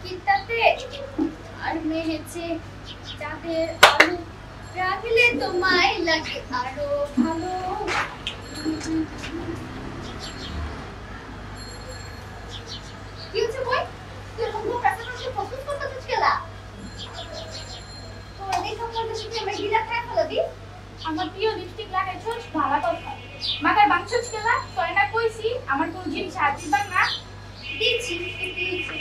কিতাতে আর মেহেছে চাঁদের আলো রাখলে তোমায় লাগে আরো ভালো। কি হচ্ছে বই? তুই রঙ্গ প্রেসেন্টেশন ফোকাস করতেছিস কেলা? তোর দেখা পড়তে শিখে আমি গিলা খায় ফেলবি। আমার প্রিয় লিপস্টিক লাগাইছস ভালো কথা। মাথায় বাংছস কেলা? তোরে না কইছি আমার কোন জিনিস হাত দিবার না। দিছি দিছি।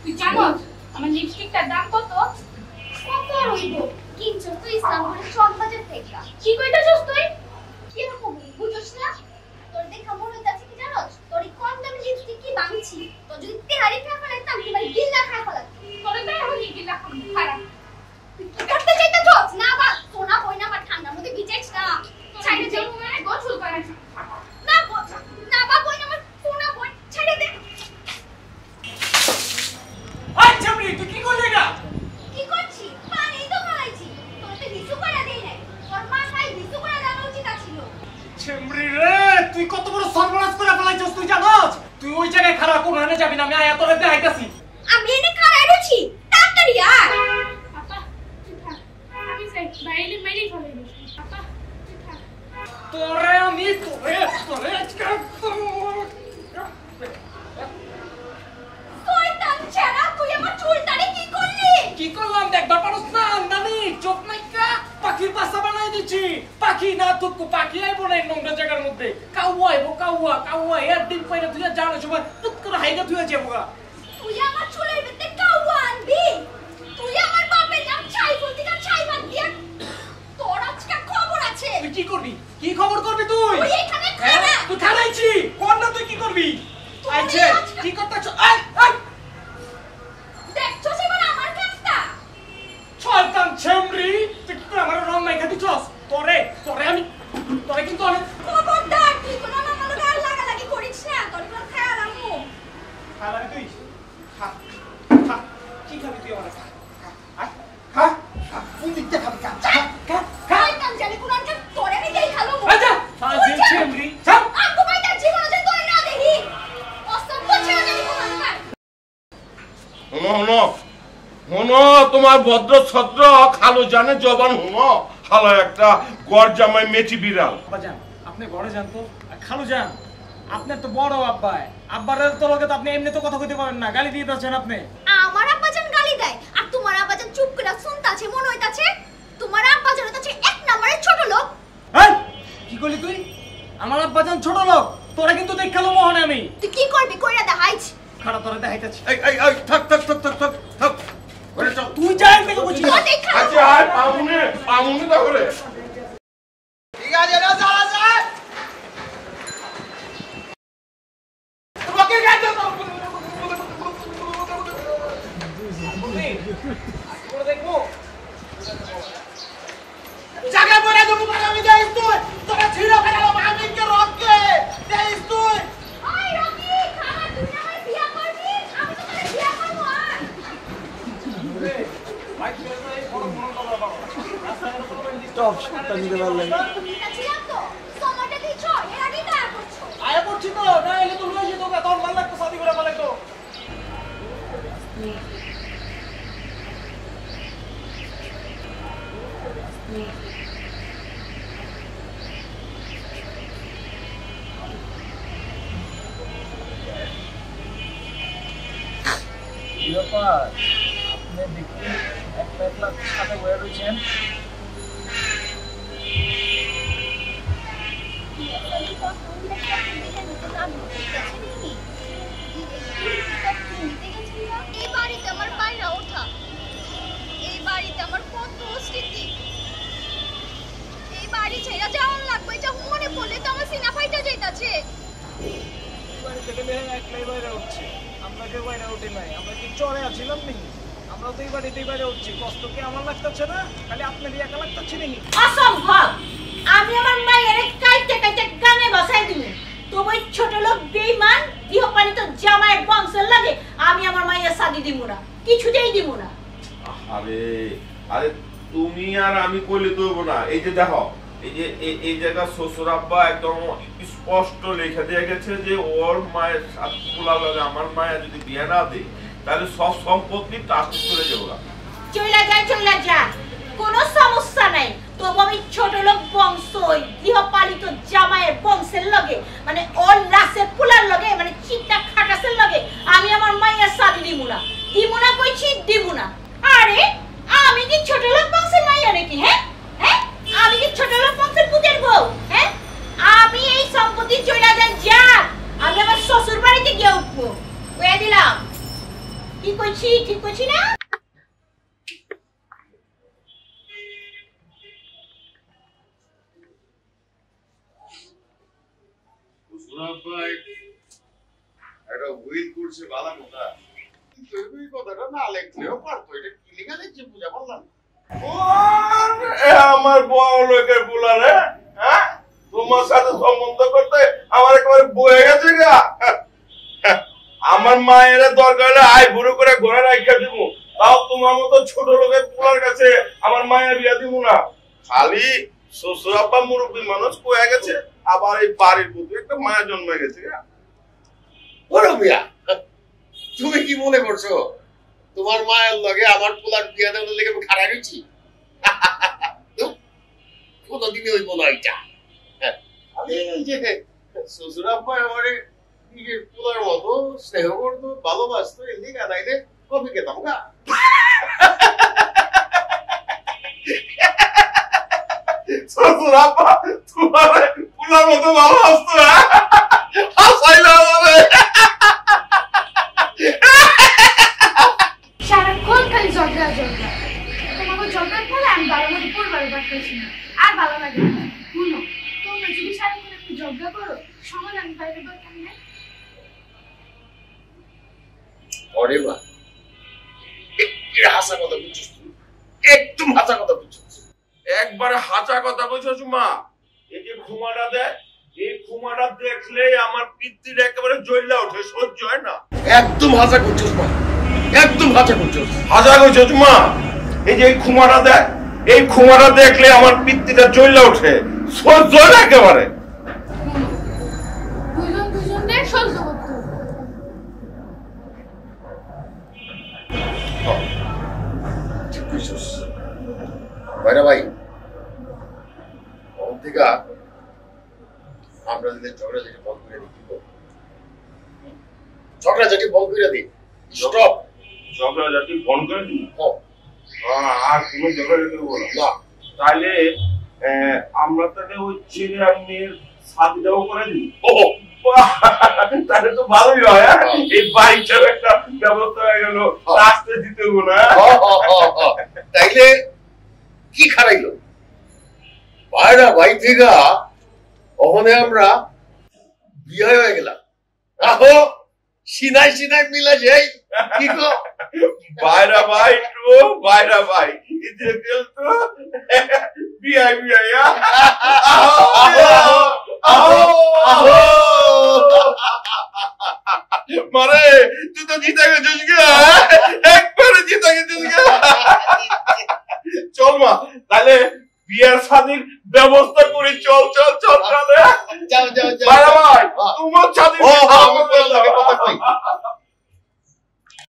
তুই জানোস আমার লিপস্টিকটার দাম কত? কত হইব? কিনছো তুই ইসলামপুরের চকবাজার থেকে। কি কইতাছস তুই? কি রকম বুঝছস না? তোর দেখা মনে হইতাছে কি জানোস? তোর এই কম দামি লিপস্টিক কি বাংছি? তো যদি তেহারি খা ফেলাইতাম তোমার গিল্লা খা ফেলাইতাম। তোরে তো এখন গিল্লা খারাপ। তুই কি করতে চাইতাছস? না বা সোনা বইনা বা ঠান্ডার মধ্যে ভিজাইছ না। ছাইড়ে দে মানে গোসল করে না না বা বইনা আমার সোনা বই ছাইড়ে দে। আই চামড়ি তুই কি করলি না? কি করছি? পানি তো ফেলাইছি। তোর তো হিসু করে দেই নাই। তোর মাথায় হিসু করে দেওয়া উচিত ছিল। চামড়ি রে তুই কত বড় সর্বনাশ করে ফেলাইছস তুই জানোস? তুই ওই জায়গায় খারাপ কোনখানে যাবি না, আমি আয়া তোরে দেখাইতাছি। আমি এনে খাড়াই রইছি। তাড়াতাড়ি আয়। আপা তুই থাক। আমি যাই বাইরে মেরি ফেলাই দিস। আপা তুই থাক। তোরে আমি তোরে আজকে শয়তান ছেড়া তুই আমার চুলটারে কি করলি? কি করলাম দেখবার পারছ না? নানি চোখ নাইকা পাখির বাসা বানাই দিছি। পাখি না তুকু পাখি আইবো না এই নোংরা জায়গার মধ্যে। কাউয়া আইবো কাউয়া এর ডিম পাইনা তুই জানো সময় টুক করে হাইগা তুই যাবো। তুই আমার চুলের ভিতরে কাউয়া আনবি? তুই আমার বাপের নাম ছাইফুল দিনা ছাইবান দিয়া। তোর আজকে খবর আছে। তুই কি করবি? কি খবর করবি তুই? তুই এখানে খাড়া। তুই খাড়াইছি কোন না তুই কি করবি? আইছে কি করতেছ? আই আই দেখছস এবার আমার কাজটা? শয়তান চামড়ি তুই কি করে আমার রং মাইখা দিছস? তোরে আমি তোরে কিন্তু অনেক খবরদার তুই কোন আমার লগে লাগালাগি করিস না। তোর কোন খেয়াল আমু। খালা তুই খা খা কি খাবি তুই আমার খা খা খা তুই দিতে খাবি খা খা খা শয়তান জানি কোন আনকে তোরে আমি দেই খালো। আচ্ছা ফাজিল চামড়ি চাপ আকু বাইটা জীবন যে তোরে না দেখি। অসভ্য ছেড়ে জানি কোন আনকার। হুনো তোমার ভদ্র ছদ্র খালো জানে জবান হুনো খালো একটা গড় জামাই মেচি বিড়াল। আব্বা যান আপনি ঘরে যান তো। খালু যান আপনার তো বড় আব্বাই। আব্বার তো লগে তো আপনি এমনি তো কথা কইতে পারেন না, গালি দিয়ে দিচ্ছেন আপনি। আমার আব্বাজান গালি দেয় আর তোমার আব্বাজান চুপ করে শুনতাছে মনে হইতাছে তোমার আব্বাজান হইতাছে এক নম্বরের ছোট লোক। এই কি কইলি তুই? আমার আব্বা যান ছোট লোক। তোরা কিন্তু দেখালো মোহনে আমি। তুই কি করবি কইরা দেখাইছ? খাড়া তোরা দেখাইতাছি। এই থাক ওরে চল তুই যাই আমি তো বুঝি। আচ্ছা আর পামুনে তাহলে ঠিক আছে না চলা যায়। তোমাকে গাইতে তো করে দেখবো জায়গা পড়ে দেবো আমি যাইস তুই তোরা ছিড়া ফেলালো আমি কে রককে যাইস তুই। ওই রকি খালা তুই না আমার বিয়া করবি? আমি তো তোরে বিয়া করব আর। রে ভাই তুই এই বড় কথা বাবা রাস্তায় কোনো স্টপ শটটা নিতে পারলে তুমি না ছিলাম তো সময়টা দিছো এর আগে দয়া করছো। আয়া পড়ছি তো না এলে তো লয়ে যেত তোর ভাল লাগতো শাদি করে ভালো লাগতো। ব্যাপার আপনি দেখি একটা একলা সাথে বয়ে রয়েছেন। এই বাড়িতে আমার পায়রা ওঠা, এই বাড়িতে আমার কত স্মৃতি, এই বাড়ি ছেড়ে যাওয়ার লাগবে এটা মনে পড়লে তো আমার সিনা ফাইটা যাইতাছে। বাড়ি থেকে একলাই বাইরে উঠছে, আমরা কেউ বাইরে উঠি নাই। আমরা কি চরে আছিলাম নাকি? আমরা তো এই বাড়িতেই বাইরে উঠছি। কষ্ট কি আমার লাগতেছে না? খালি আপনারই একা লাগতেছে নাকি? অসম্ভব! আমি আমার মায়ের কাইতে কাইতে গানে বসাই দিই। তোমার ছোট লোক বেঈমান গৃহপালিত জামাইয়ের বংশের লাগে আমি আমার মায়ের শাদি দিব না, কিছুতেই দিব না। আরে তুমি আর আমি কইলে তো হবো না। এই যে দেখো এই জায়গা শ্বশুর আব্বা একদম স্পষ্ট লেখা দিয়ে গেছে যে ওর মায়ের সাত পোলা লাগে আমার মায়ের যদি বিয়ে না দেয় তাহলে সব সম্পত্তি ট্রাস্ট করে যাবো। চলে যা, কোনো সমস্যা নাই। তবু আমি ছোট লোক বংশ গৃহপালিত জামাইয়ের বংশের লগে মানে ওর লাশের পুলার লগে মানে চিন্তা খাটাসের লগে আমি আমার মায়ের শাদি দিব না কইছি দিব না। আরে আমি কি ছোট লোক বংশের মাইয়া নাকি? হ্যাঁ হ্যাঁ, আমি কি ছোট লোক বংশের পুতের বউ? হ্যাঁ, আমি এই সম্পত্তি চলে যা, আমি আমার শ্বশুর বাড়িতে গিয়ে উঠবো। কয়ে দিলাম। কি কইছি, ঠিক কইছি না? একটা উইল করছে ভালো কথা, কিন্তু এই কথাটা না লেখলেও পারতো। এটা কি লেখা লিখছে বুঝা পারলাম। আমার বড় লোকের বুলারে, হ্যাঁ, তোমার সাথে সম্বন্ধ করতে আমার একেবারে বয়ে গেছে গা। আমার মায়ের দরকার হলে আই বুড়ো করে ঘোড়া রাখা দিব, তাও তোমার মতো ছোট লোকের পোলার কাছে আমার মায়ের বিয়া দিব না। খালি শ্বশুর আব্বা মুরব্বী মানুষ কয়ে গেছে, আবার এই বাড়ির প্রতি একটা মায়া জন্মে গেছে। তুমি কি মনে করছো তোমার মায়ের লগে আমার পোলার বিয়া দেওয়ার লেগে আমি খাড়া রয়েছি? কোনদিনই হইব না এটা। আমি এই যে শ্বশুর আব্বা আমার নিজের পোলার মতো স্নেহ করতো, ভালোবাসতো, এর লিগা নাইলে কফি খেতাম গা। শ্বশুর আব্বা তোমার পোলার মতো ভালোবাসতো, হাসাইলা আমারে। সারাক্ষণ খালি ঝগড়া। তোমাকে ঝগড়ার ফলে আমি ভালো মতো পরিবার পারতেছি না, আর ভালো লাগে না। শুনো, তোমরা যদি সারাক্ষণ একটু ঝগড়া করো, সমাধান পাইলে দরকার নেই। ওরে মা, হাসা কথা বুঝছিস তুই? একদম হাসা কথা বুঝছিস? একবারে হাঁচা কথা কইছস মা। এই যে খুমাটা দেখ, এই খুমাটা দেখলে আমার পিত্তির একেবারে জ্বললা ওঠে, সহ্য হয় না। একদম হাসা করছিস মা, একদম হাসা করছিস। হাঁচা কইছস মা। এই যে এই খুমাটা দেখ, এই খুমাটা দেখলে আমার পিত্তিটা জ্বললা ওঠে, সহ্য হয় না একেবারে। দুজনদের সহ্য করতে হবে। ভাইরা ভাই, অন্তিকা আমরা যদি ঝগড়াঝাটি বন্ধ করে দিই, কি করবো? ঝগড়াঝাটি বন্ধ করে দিই, স্টপ। ঝগড়াঝাটি বন্ধ করে দিই, আর কোনো ঝগড়াঝাটি হবো না। তাহলে আমরা তাহলে ওই ছেলে আর মেয়ের শাদিটাও করে দিই। তাহলে তো ভালোই হয়। এই বাড়িটার একটা ব্যবস্থা হয়ে গেল, রাস্তা দিতে হবো না। তাইলে কি খারাইলো ভাইরা ভাই থেকে ওখানে আমরা বিয়ে হয়ে গেলাম। আহো সিনাই মিলা যাই। কি গো বাইরা ভাই টু বাইরা ভাই ইতে গেল তো বিআই মারে তুই তো জিতে গেছিস গা, একবারে জিতে গেছিস গা। চল মা, তাহলে বিয়ের শাদীর ব্যবস্থা করে চল। যাও বাইরা ভাই তোমার শাদীর